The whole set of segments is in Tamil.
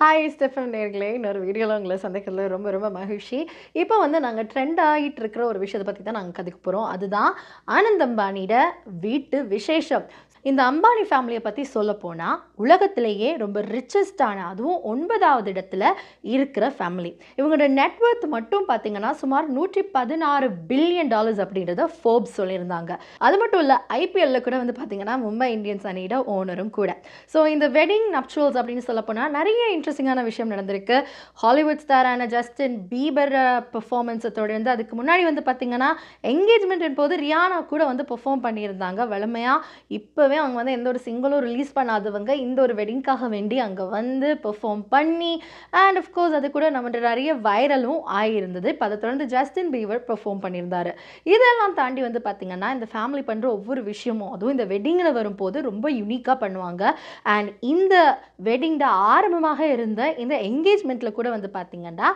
ஹாய் ஸ்டெஃபன் நேர்களே, இன்னொரு வீடியோவில் உங்களை சந்திக்கிறதுல ரொம்ப ரொம்ப மகிழ்ச்சி. இப்போ நாங்கள் ட்ரெண்ட் ஆகிட்டு இருக்கிற ஒரு விஷயத்தை பற்றி தான் நாங்கள் கற்றுக்க போகிறோம். அதுதான் ஆனந்த் அம்பானியோட வீட்டு விசேஷம். இந்த அம்பானி ஃபேமிலியை பற்றி சொல்லப்போனால் உலகத்திலேயே ரொம்ப ரிச்சஸ்டான, அதுவும் 9வது இடத்துல இருக்கிற ஃபேமிலி. இவங்களோட நெட்வொர்த் மட்டும் பார்த்திங்கன்னா சுமார் $116 பில்லியன் அப்படின்றத ஃபோர்ப்ஸ் சொல்லியிருந்தாங்க. அது மட்டும் இல்லை, ஐபிஎல்ல கூட பார்த்திங்கன்னா மும்பை இந்தியன்ஸ் அணியோட ஓனரும் கூட. ஸோ இந்த வெட்டிங் நப்சுவல்ஸ் அப்படின்னு சொல்லப்போனால் நிறைய இன்ட்ரெஸ்டிங்கான விஷயம் நடந்திருக்கு. ஹாலிவுட் ஸ்டாரான ஜஸ்டின் பீபர் பெர்ஃபார்மன்ஸை தொடர்ந்து அதுக்கு முன்னாடி பார்த்திங்கன்னா என்கேஜ்மெண்ட் போது ரியானா கூட பெர்ஃபார்ம் பண்ணியிருந்தாங்க. வலிமையாக இப்போவே அவங்க எந்த ஒரு சிங்கிளும் ரிலீஸ் பண்ணாதவங்க இந்த ஒரு வெட்டிங்காக வேண்டி அங்கே பெர்ஃபார்ம் பண்ணி அண்ட் அஃப்கோர்ஸ் அது கூட நம்ம நிறைய வைரலும் ஆகியிருந்தது. இப்போ அதை தொடர்ந்து ஜஸ்டின் பீவர் பெர்ஃபார்ம் பண்ணியிருந்தார். இதெல்லாம் தாண்டி பார்த்திங்கன்னா இந்த ஃபேமிலி பண்ணுற ஒவ்வொரு விஷயமும், அதுவும் இந்த வெட்டிங்கில் வரும்போது ரொம்ப யூனிக்காக பண்ணுவாங்க. அண்ட் இந்த வெட்டிங்கில் ஆரம்பமாக இருந்த இந்த என்கேஜ்மெண்ட்டில் கூட பார்த்திங்கன்னா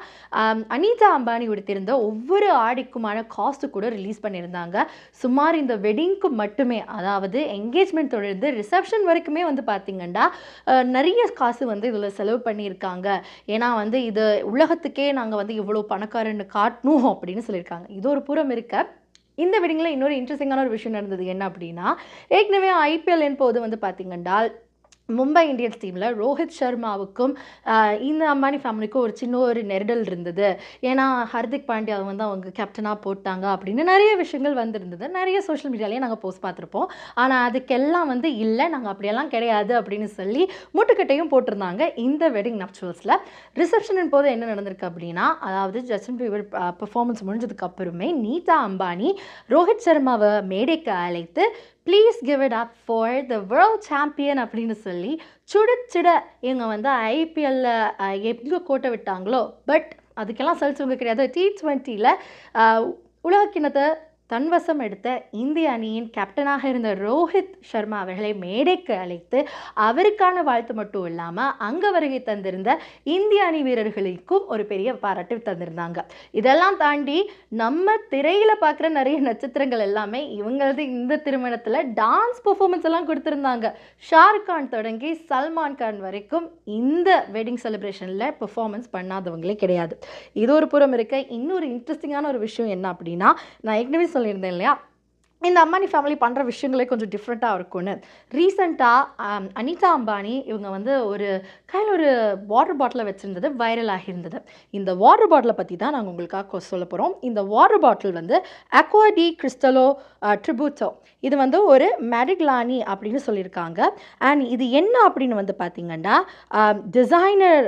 அனிதா அம்பானி உடுத்திருந்த ஒவ்வொரு ஆடிக்குமான காஸ்ட்டு கூட ரிலீஸ் பண்ணியிருந்தாங்க. சுமார் இந்த வெட்டிங்க்கு மட்டுமே, அதாவது என்கேஜ்மெண்ட் தொடர்ந்து ரிசப்ஷன் வரைக்குமே பார்த்திங்கன்னா நிறைய காசு இதில் செலவு பண்ணியிருக்காங்க. ஏன்னா இது உலகத்துக்கே நாங்கள் இவ்வளோ பணக்காரன்னு காட்டணும் அப்படின்னு சொல்லியிருக்காங்க. இது ஒரு புறம் இருக்க, இந்த வெட்டிங்கில் இன்னொரு இன்ட்ரெஸ்டிங்கான ஒரு விஷயம் நடந்தது. என்ன அப்படின்னா, ஏற்கனவே ஐபிஎல் போது பார்த்திங்கன்னா மும்பை இந்தியன்ஸ் டீமில் ரோஹித் சர்மாவுக்கும் இந்த அம்பானி ஃபேமிலிக்கும் ஒரு சின்ன ஒரு நெருடல் இருந்தது. ஏன்னா ஹர்திக் பாண்டியா அவங்க கேப்டனாக போட்டாங்க அப்படின்னு நிறைய விஷயங்கள் வந்திருந்தது. நிறைய சோஷியல் மீடியாலேயே நாங்கள் போஸ்ட் பார்த்துருப்போம். ஆனால் அதுக்கெல்லாம் இல்லை, நாங்கள் அப்படியெல்லாம் கிடையாது அப்படின்னு சொல்லி முட்டுக்கட்டையும் போட்டிருந்தாங்க. இந்த வெட்டிங் நப்சுவல்ஸில் ரிசப்ஷனின் போது என்ன நடந்திருக்கு அப்படின்னா, அதாவது ஜஸ்டின் பீவர் பெர்ஃபார்மன்ஸ் முடிஞ்சதுக்கு அப்புறமே நீதா அம்பானி ரோஹித் சர்மாவை மேடைக்கு அழைத்து please give it up for the world champion அப்படின்னு சொல்லி சுட இவங்க ஐபிஎல்ல எங்கே கோட்டை விட்டாங்களோ, பட் அதுக்கெல்லாம் சலிச்சவங்க கிடையாது. T20ல் உலகக்கிணத்தை தன்வசம் எடுத்த இந்திய அணியின் கேப்டனாக இருந்த ரோஹித் சர்மா அவர்களை மேடைக்கு அழைத்து அவருக்கான வாழ்த்து மட்டும் இல்லாமல் அங்கே வருகை தந்திருந்த இந்திய அணி வீரர்களுக்கும் ஒரு பெரிய பாராட்டு தந்திருந்தாங்க. இதெல்லாம் தாண்டி நம்ம திரையில் பார்க்குற நிறைய நட்சத்திரங்கள் எல்லாமே இவங்களது இந்த திருமணத்தில் டான்ஸ் பெர்ஃபார்மன்ஸ் எல்லாம் கொடுத்துருந்தாங்க. ஷாருக் கான் தொடங்கி சல்மான் கான் வரைக்கும் இந்த வெட்டிங் செலிப்ரேஷனில் பெர்ஃபார்மன்ஸ் பண்ணாதவங்களே கிடையாது. இது ஒரு புறம் இருக்க, இன்னொரு இன்ட்ரெஸ்டிங்கான ஒரு விஷயம் என்ன அப்படின்னா, நான் ஏற்கனவே சொல்லியிருந்தேன் இல்லையா, இந்த அம்பானி ஃபேமிலி பண்ணுற விஷயங்களே கொஞ்சம் டிஃப்ரெண்ட்டாக இருக்கும்னு. ரீசெண்டாக அனிதா அம்பானி இவங்க ஒரு கையில் ஒரு வாட்டர் பாட்டிலை வச்சுருந்தது வைரல் ஆகியிருந்தது. இந்த வாட்டர் பாட்டிலை பற்றி தான் நாங்கள் உங்களுக்காக சொல்ல போகிறோம். இந்த வாட்டர் பாட்டில் அக்வா டி கிறிஸ்டலோ ட்ரிபூட்டோ, இது ஒரு மெடிக்லானி அப்படின்னு சொல்லியிருக்காங்க. அண்ட் இது என்ன அப்படின்னு பார்த்திங்கன்னா டிசைனர்,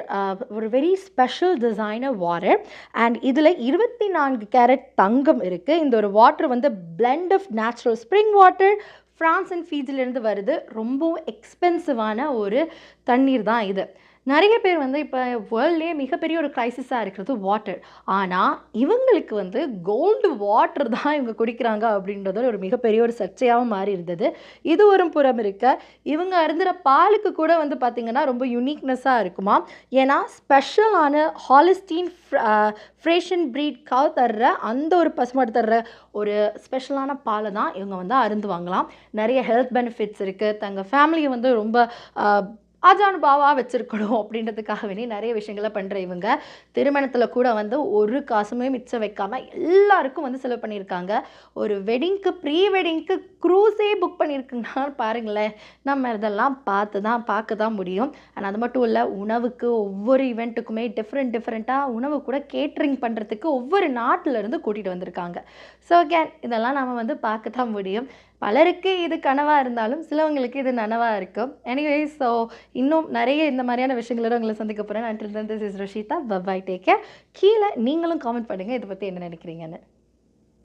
ஒரு very special designer water. And இதில் 24 கேரட் தங்கம் இருக்குது. இந்த ஒரு water blend of natural spring water France and ஃபீஜிலிருந்து வருது. ரொம்பவும் எக்ஸ்பென்சிவான ஒரு தண்ணீர் தான் இது. நிறைய பேர் இப்போ வேர்ல்ட்லேயே மிகப்பெரிய ஒரு க்ரைசிஸாக இருக்கிறது வாட்டர். ஆனால் இவங்களுக்கு கோல்டு வாட்டர் தான் இவங்க குடிக்கிறாங்க அப்படின்றது ஒரு மிகப்பெரிய ஒரு சர்ச்சையாகவும் மாறி இருந்தது. இது ஒரு புறம் இருக்க, இவங்க அருந்துகிற பாலுக்கு கூட பார்த்திங்கன்னா ரொம்ப யூனிக்னஸாக இருக்குமா. ஏன்னா ஸ்பெஷலான ஹாலிஸ்டீன் ஃப்ரேஷன் ப்ரீட் கவ் தர்ற அந்த ஒரு பசுமாடு தர்ற ஒரு ஸ்பெஷலான பாலை தான் இவங்க அருந்துவாங்களாம். நிறைய ஹெல்த் பெனிஃபிட்ஸ் இருக்குது. தங்கள் ஃபேமிலியை ரொம்ப ஆஜானுபாவாக வச்சுருக்கணும் அப்படின்றதுக்காக வேண்டி நிறைய விஷயங்களை பண்ணுற இவங்க திருமணத்தில் கூட ஒரு காசுமே மிச்சம் வைக்காமல் எல்லாருக்கும் செலவு பண்ணியிருக்காங்க. ஒரு வெட்டிங்க்கு ப்ரீ வெட்டிங்க்கு க்ரூஸே புக் பண்ணியிருக்குன்னா பாருங்களேன். நம்ம இதெல்லாம் பார்க்க தான் முடியும். அண்ட் அது மட்டும் இல்லை, உணவுக்கு ஒவ்வொரு ஈவெண்ட்டுக்குமே டிஃப்ரெண்ட்டாக உணவு கூட கேட்ரிங் பண்ணுறதுக்கு ஒவ்வொரு நாட்டிலேருந்து கூட்டிகிட்டு வந்திருக்காங்க. ஸோ அகேன் இதெல்லாம் நம்ம பார்க்க தான் முடியும். பலருக்கு இது கனவாக இருந்தாலும் சிலவங்களுக்கு இது நனவாக இருக்கும். எனிவே, ஸோ இன்னும் நிறைய இந்த மாதிரியான விஷயங்களோட உங்களை சந்திக்க போகிறேன். Until then this is Rashida. Bye, take care. கீழே நீங்களும் காமெண்ட் பண்ணுங்கள் இதை பற்றி என்ன நினைக்கிறீங்கன்னு.